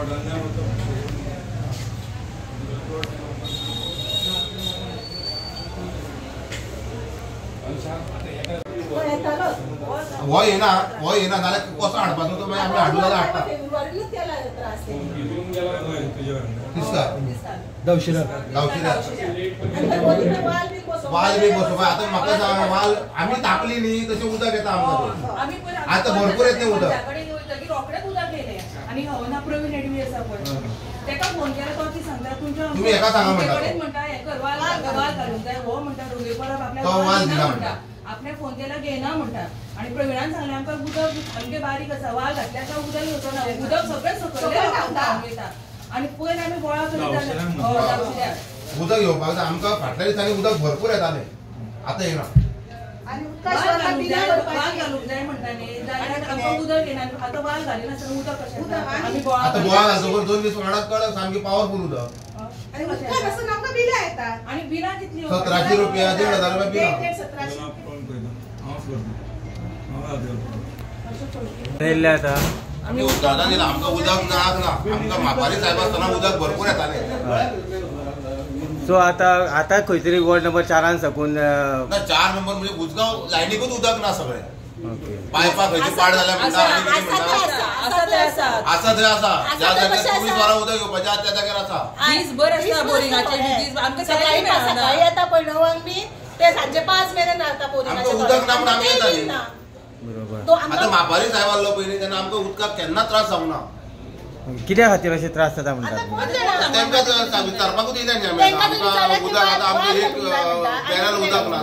वो येना जाल्यार कसो हाडपाचो तो मागीर आमी हाडूं जाल्यार हाडटा वाल बी बसोवपा आतां म्हाका सांग वाल आमी तापली न्ही तशें उदक येता आमकां आतां भरपूर येता उदक आणि हवना प्रवीण रेड्डी आसा पण तेका फोन केला तो ती सांगता तुमच्या तुम्ही एका सांगा म्हणटा हे कर वाल घालून जाय हो म्हणटा रोगे परब आपल्या वाल दिना म्हणटा आपल्या फोन केला घेना म्हणटा आणि प्रवीणान सांगले आमकां उदक आमचे बारीक आसा वाल घातल्या का उदक येवचो ना उदक सगळें सकयले वयता आणि पयलीं आमी गोळा करीत उदक येवपाक जाय आमकां फाटल्या दिसांनी उदक भरपूर येतालें आतां येना आणि वाल घालूंक जाय म्हणटा न्ही जाल्यार आमकां उदक येना आतां वाल घालिना आसतना उदक कशें आमी गोळा आतां गोळा घालतकच 2 दीस वाडत कडक सामकी पावरफुल उदक आणि उदक आसून आमकां बिलां येतात आणि बिलां कितली 1700 रुपया 1500 रुपया बिलां नेल्ले आता आमी उदकान दिला आमकां उदक नाक ना आमकां मापारी साहेब आसतना उदक भरपूर येतालें सो आता खंय तरी वॉर्ड नंबर 4 साकून 4 नंबर म्हणजे उजगांव लायनीकूच उदक ना सगळें पायपा खंयची पाड जाल्या म्हणटा आनी कितें म्हणटा आसा थंय आसा ज्या जाग्यार 24 वरां उदक येवपाचें आसा त्या जाग्यार आसा दीस भर आसता बोरिंगाचे दीस आमकां सकाळी सकाळी येता पळय 9 बी ते सांजे 5 मेरेन रावता बोरिंगाचे आमकां उदक ना पूण आमी येतालीं बरोबर आतां मापारी साहेब आसलो पयलीं तेन्ना आमकां उदकाक केन्ना त्रास जावंक ना कित्या खातीर अशे त्रास जाता म्हणटात तेंकां विचारपाकूच येयलें न्ही आमी आमकां उदक आतां आमकां एक बॅरल उदक ना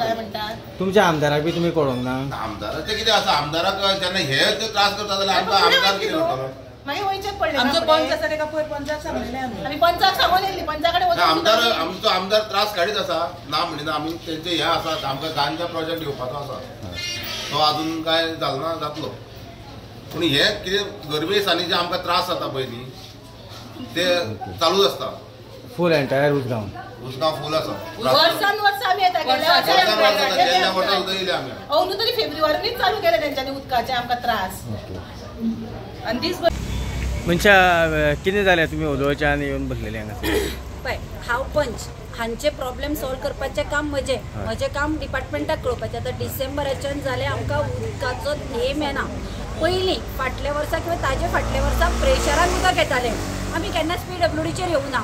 तुमच्या आमदाराक बी तुमी कळोवंक ना आमदाराचें कितें आसा आमदाराक जेन्ना हे त्रास करता जाल्यार आमकां आमदार कितें करतलो मागीर वयचें पडलें आमचो पंच आसा तेका पयर पंचाक सांगलेलें आमी पंचाक सांगून येयली पंचा कडेन आमचो आमदार त्रास काडीत आसा ना म्हणिना आमी तेंचे हे आसा आमकां गांजा प्रोजेक्ट येवपाचो आसा तो अजून काय जालो ना जातलो पूण हे कितें गरमे दिसांनी जे आमकां त्रास जाता पळय न्ही ते चालूच आसता फूल एंटायर उजगांव फूल आसा वर्सान वर्स आमी येता गेल्या वर्सा उदक येयलें आमी अंदू तरी फेब्रुवारीनीच चालू केले तेंच्यांनी उदकाचे आमकां त्रास आनी दीस मनशा कितें जालें तुमी उलोवच्यान येवन बसलेले हांगा पळय हांव पंच हांचे प्रॉब्लेम सॉल्व करपाचें काम म्हजें काम डिपार्टमेंटाक कळोवपाचें आतां डिसेंबराच्यान जालें आमकां उदकाचो नेम येना पयलीं फाटल्या वर्सा किंवा ताजे फाटल्या वर्सा प्रेशरान उदक येतालें आमी केन्नाच PWDचेर येवं ना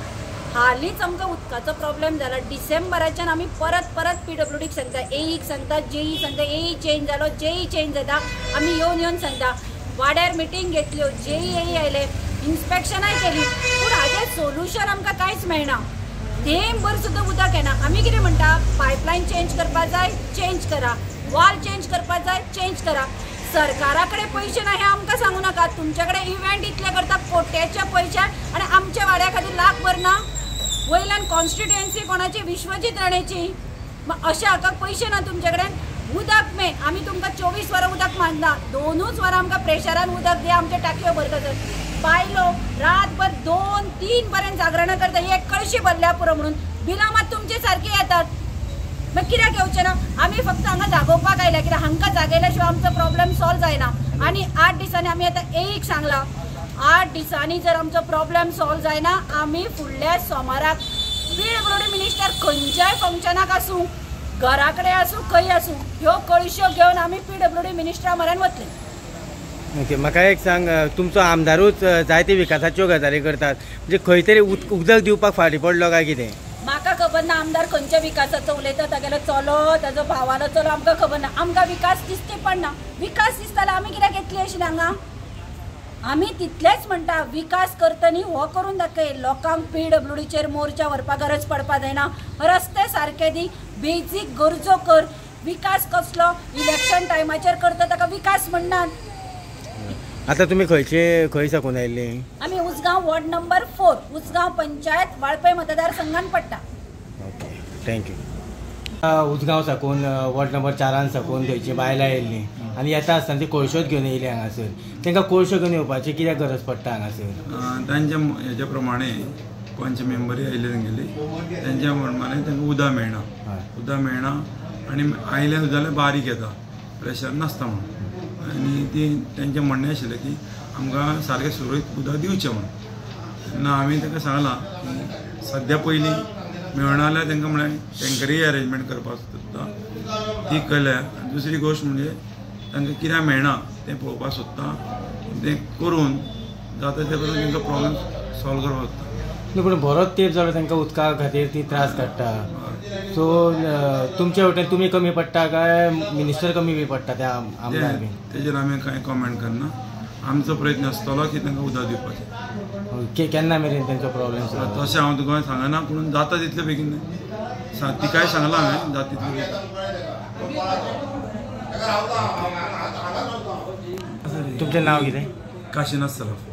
हालींच आमकां उदकाचो प्रॉब्लेम जाला डिसेंबराच्यान आमी परत PWDक सांगता AEक सांगता JE सांगता AE चेंज जालो JE चेंज जाता आमी येवन सांगता वाड्यार मिटींग घेतल्यो JE आयले इन्स्पेक्शनाय केली पूण हाजें सोल्युशन आमकां कांयच मेळना थेंबभर सुद्दां उदक येना आमी कितें म्हणटा पायपलायन चेंज करपा जाय चेंज करा वाल चेंज करपा जाय चेंज करा सरकारा कडेन पयशे ना हें आमकां सांगू नाका तुमचे कडेन इव्हेंट इतले करता कोट्याचे पयशे आनी आमच्या वाड्या खातीर लाखभर ना वयल्यान कॉन्स्टिट्युएन्सी कोणाची विश्वजीत राणेची अशें हाका पयशे ना तुमचे कडेन उदक मेन आमी तुमकां 24 वरां उदक मागना 2 वरां आमकां प्रेशरान उदक दिया आमचे टाकयो भरतात बायलो रातभर 2-3 पर्यंत जागरणां करता एक कळशी भरल्या पुरो म्हणून बिलां मात तुमचे सारकी येतात मग कित्याक येवचें ना आमी फक्त हांगा जागोवपाक आयल्या कित्याक हांकां जागयल्या शिवाय आमचो प्रॉब्लेम सॉल्व जायना आनी 8 दिसांनी आमी आतां AEक सांगलां 8 दिसांनी जर आमचो प्रॉब्लेम सॉल्व जायना आमी फुडल्या सोमाराक PWD मिनिस्टर खंयच्याय फंक्शनाक आसूं घरा कडेन आसूं खंय आसूं ह्यो कळश्यो घेवन आमी PWD मिनिस्टरा म्हऱ्यान वतले ओके म्हाका एक सांग तुमचो आमदारूच जायते विकासाच्यो गजाली करतात म्हणजे खंय तरी उदक दिवपाक फाटीं पडलो काय कितें म्हाका खबर ना आमदार खंयच्या विकासाचो उलयता तागेलो चलो ताजो भावालो चलो आमकां खबर ना आमकां विकास दिसती पडना विकास दिसतालो आमी कित्याक येतली आशिल्ली हांगा आमी तितलेंच म्हणटा विकास करतनी हो करून दाखय लोकांक PWDचेर मोर्चा व्हरपाक गरज पडपा जायना रस्ते सारके दी बेजीक गरजो कर विकास कसलो इलेक्शन टायमाचेर करता ताका विकास म्हणनात आता तुम्ही खंय साकून आयिल्ली आमी उसगांव वॉर्ड नंबर 4 उसगांव पंचायत वाळपय मतदारसंघान पडटा ओके थँक्यू उसगांव साकून वॉर्ड नंबर 4 साकून थंयची बायलां आयिल्लीं आनी येता आसतना ती कोळश्योच घेवन येयली हांगासर तांकां कोळश्यो घेवन येवपाची कित्याक गरज पडटा हांगासर तांच्या हेच्या प्रमाणे पंच मेंबरी आयिल्ले तेंगेली तांच्या प्रमाणे तांकां उदक मेळना आनी आयले जाल्यार बारीक येता प्रेशर नासता म्हणून आनी ती तेंचें म्हणणें आशिल्लें की आमकां सारकें सुरळीत उदक दिवचें म्हणून तेन्ना आमी तांकां सांगलां की सद्या पयलीं मेळना जाल्यार तांकां म्हळ्यार टँकरी अरेंजमेंट करपाक सोदता ती केल्या. दुसरी गोश्ट म्हणजे तांकां कित्याक मेळना तें पळोवपाक सोदता. तें करून जाता ते करून तांकां प्रॉब्लेम सॉल्व करपाक सोदता. पूण बरोच तेंप जालो तांकां उदका खातीर ती त्रास काडटा. सो तुमच्या वटेन तुमी कमी पडटा काय मिनिस्टर कमी बी पडटा त्या आमदार बी? तेजेर आमी कांय कॉमेंट करना. आमचो प्रयत्न आसतलो की तांकां उदक दिवपाचें. केन्ना मेरेन तेंचो प्रॉब्लेम तशें हांव तुका सांगना पूण जाता तितले बेगीन तिकाय सांगलां हांवें जाता तितले बेगीन. तुमचें नांव कितें? काशिनाथ सराफ.